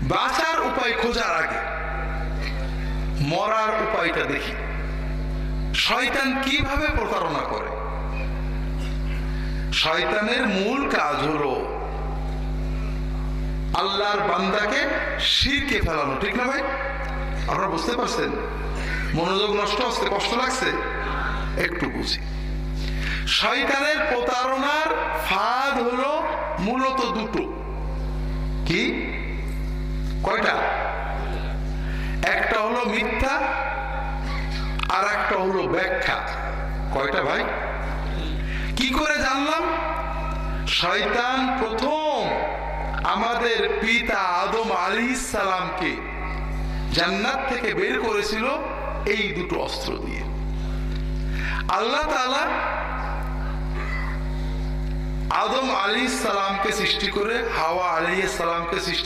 বাঁচার উপায় খোঁজার আগে মরার উপায়টা দেখি। শয়তান কিভাবে প্রতারণা করে? শয়তানের মূল কাজ হলো আল্লাহর বান্দাকে শিরকে ফেলানো, ঠিক না ভাই? আপনারা বুঝতে পারছেন? মনোযোগ নষ্ট হচ্ছে, কষ্ট লাগছে? একটু বুঝি। শয়তানের প্রতারণার ফাঁদ হলো মূলত দুটো। কি? কয়টা? একটা হলো মিথ্যা, আর একটা হলো ব্যাখ্যা। কয়টা ভাই? কি করে জানলাম? শয়তান প্রথম আমাদের পিতা আদম আলাইহিস সালামকে জান্নাত থেকে বের করেছিল এই দুটো অস্ত্র দিয়ে। আল্লাহ তাআলা আদম আলাইহিস সালামকে সৃষ্টি করে হাওয়া আলাইহিস সালামকে সৃষ্টি